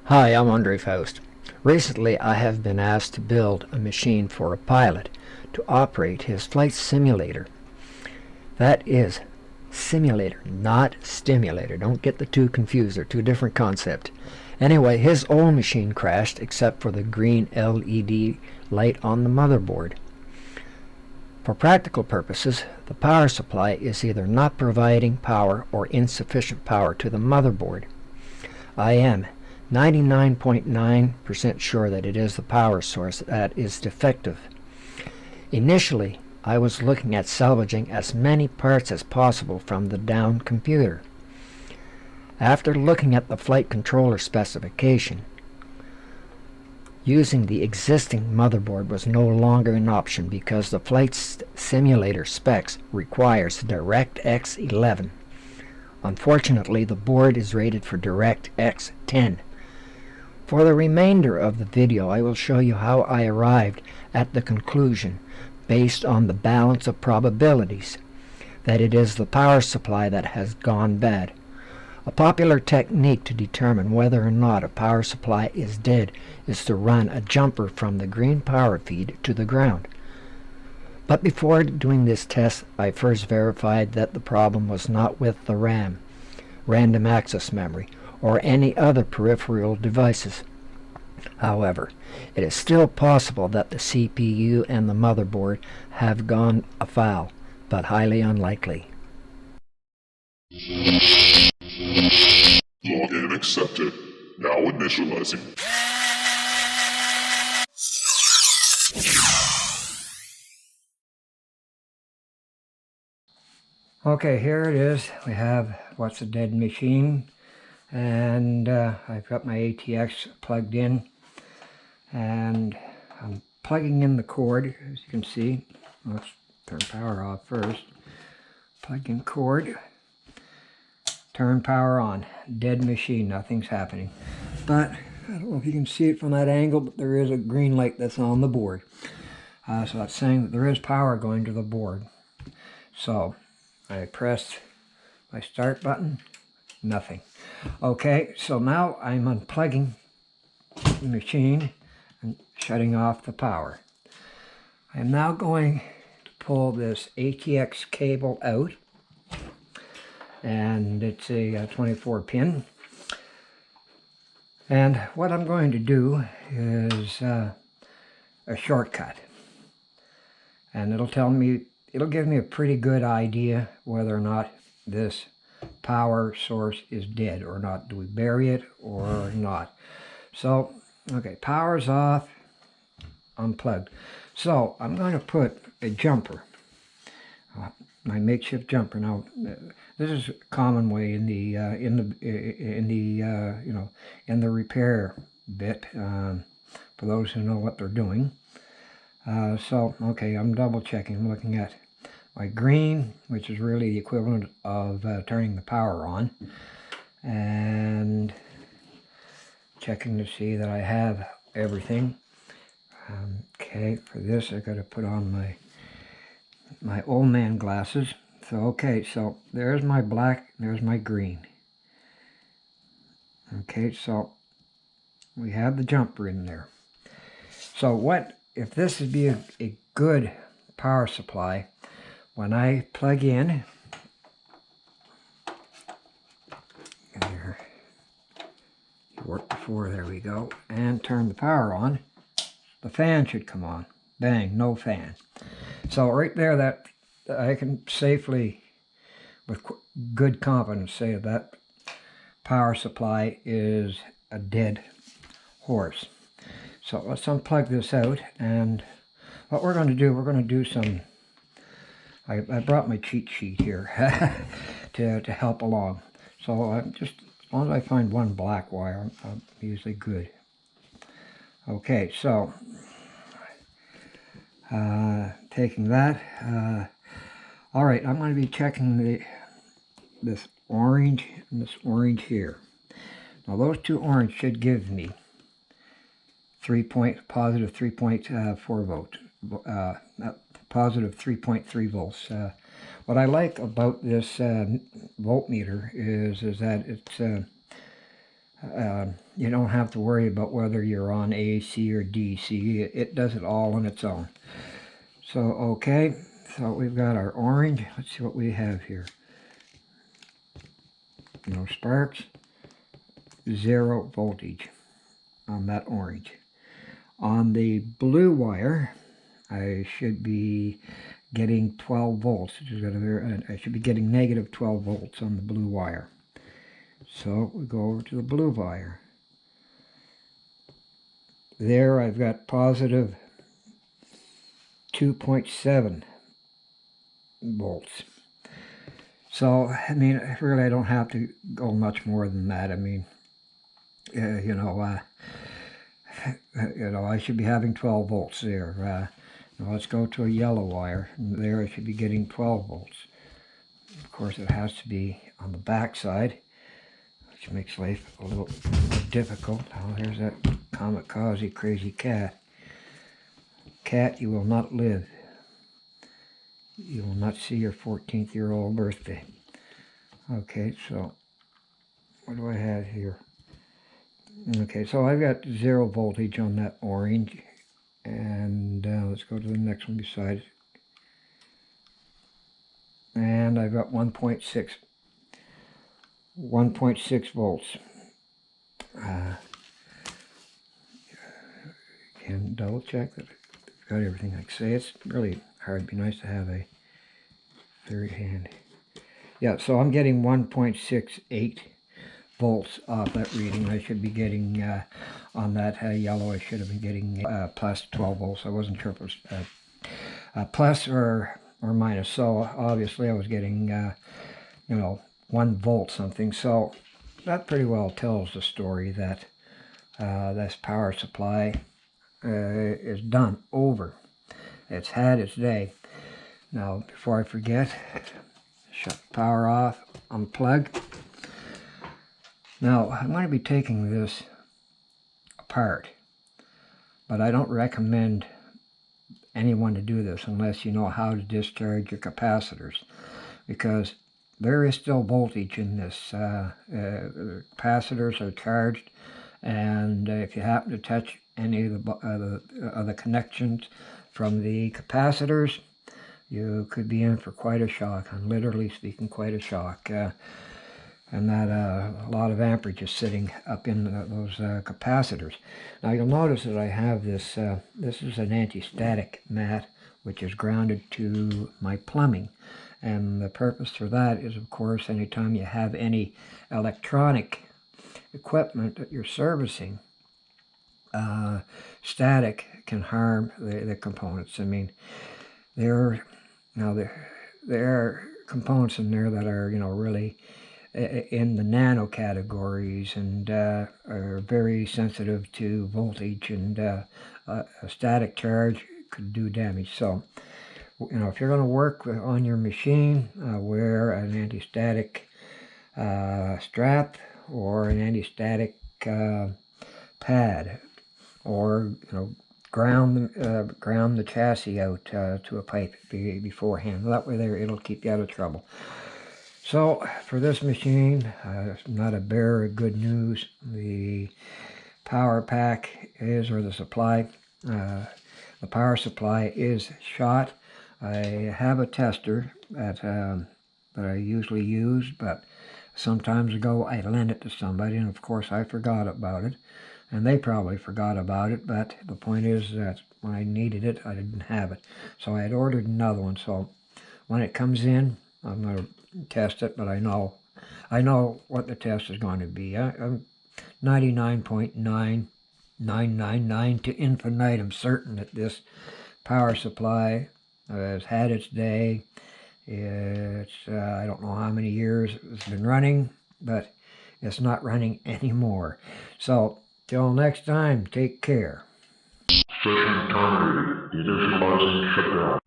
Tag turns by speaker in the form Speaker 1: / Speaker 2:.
Speaker 1: Hi, I'm Andre Faust. Recently, I have been asked to build a machine for a pilot to operate his flight simulator. That is simulator, not stimulator. Don't get the two confused. They're two different concepts. Anyway, his old machine crashed except for the green LED light on the motherboard. For practical purposes, the power supply is either not providing power or insufficient power to the motherboard. I am 99.9% sure that it is the power source that is defective. Initially, I was looking at salvaging as many parts as possible from the downed computer. After looking at the flight controller specification, using the existing motherboard was no longer an option because the flight simulator specs requires DirectX 11. Unfortunately, the board is rated for DirectX 10. For the remainder of the video, I will show you how I arrived at the conclusion, based on the balance of probabilities, that it is the power supply that has gone bad. A popular technique to determine whether or not a power supply is dead is to run a jumper from the green power feed to the ground. But before doing this test, I first verified that the problem was not with the RAM, random access memory, or any other peripheral devices. However, it is still possible that the CPU and the motherboard have gone afoul, but highly unlikely.
Speaker 2: Login accepted. Now initializing.
Speaker 1: Okay, here it is. We have what's a dead machine, and I've got my ATX plugged in, and I'm plugging in the cord, as you can see. Let's turn power off first. Plug in cord, turn power on. Dead machine, nothing's happening. But I don't know if you can see it from that angle, but there is a green light that's on the board. So that's saying that there is power going to the board. So I pressed my start button, nothing. Okay, so now I'm unplugging the machine and shutting off the power. I am now going to pull this ATX cable out, and it's a 24 pin. And what I'm going to do is a shortcut, and it'll give me a pretty good idea whether or not this power source is dead or not. Do we bury it or not? So, okay, power's off, unplugged. So I'm going to put a jumper, my makeshift jumper. Now, this is a common way in the repair bit, for those who know what they're doing. So, okay, I'm double checking. I'm looking at my green, which is really the equivalent of turning the power on, and checking to see that I have everything. Okay, for this I got to put on my old man glasses. So, okay, so there's my black, there's my green. Okay, so we have the jumper in there. So what if this would be a good power supply? When I plug in, there, it worked before, there we go, and turn the power on, the fan should come on. Bang, no fan. So right there, that I can safely, with good confidence, say that power supply is a dead horse. So let's unplug this out, and what we're going to do, some, I brought my cheat sheet here to help along. So I'm just, as long as I find one black wire, I'm usually good. Okay, so taking that, all right, I'm going to be checking this orange and this orange here. Now those two orange should give me positive 3.4 volt, positive 3.3 volts. What I like about this voltmeter is that it's you don't have to worry about whether you're on AC or DC. It does it all on its own. So, okay, so we've got our orange. Let's see what we have here. No sparks, 0 voltage on that orange. On the blue wire, I should be getting 12 volts. I should be getting negative 12 volts on the blue wire. So we go over to the blue wire. There I've got positive 2.7 volts. So, I mean, really I don't have to go much more than that. I mean, you know, I should be having 12 volts there. Now let's go to a yellow wire. And there I should be getting 12 volts. Of course, it has to be on the back side, which makes life a little more difficult. Oh, here's that kamikaze crazy cat. Cat, you will not live. You will not see your 14th-year-old birthday. Okay, so what do I have here? Okay, so I've got 0 voltage on that orange. And let's go to the next one beside it. And I've got 1.6 volts. Can double check that I've got everything. Like say, it's really hard. It'd be nice to have a third hand. Yeah, so I'm getting 1.68 volts off that reading. I should be getting on that yellow. I should have been getting plus 12 volts. I wasn't sure if it was plus or minus. So obviously I was getting you know, 1 volt something. So that pretty well tells the story that this power supply is done over. It's had its day. Now before I forget, shut the power off, unplug. Now I'm going to be taking this apart, but I don't recommend anyone to do this unless you know how to discharge your capacitors, because there is still voltage in this. Capacitors are charged, and if you happen to touch any of the connections from the capacitors, you could be in for quite a shock. I'm literally speaking, quite a shock. And that a lot of amperage is sitting up in those capacitors. Now you'll notice that I have this, this is an anti-static mat which is grounded to my plumbing. And the purpose for that is, of course, anytime you have any electronic equipment that you're servicing, static can harm the components. I mean, there are components in there that are, you know, really in the nano categories and are very sensitive to voltage, and a static charge could do damage. So, you know, if you're going to work on your machine, wear an anti-static strap or an anti-static pad, or, you know, ground the chassis out to a pipe beforehand. That way there, it'll keep you out of trouble. So for this machine, not a bearer of good news. The power pack is, or the supply, the power supply is shot. I have a tester that I usually use, but some times ago I lent it to somebody, and of course I forgot about it, and they probably forgot about it. But the point is that when I needed it, I didn't have it, so I had ordered another one. So when it comes in, I'm going to test it, but I know what the test is going to be. I'm 99.9999 to infinitum certain that this power supply has had its day. It's I don't know how many years it's been running, but it's not running anymore. So till next time, take care.
Speaker 2: Session terminated. Initializing shutdown.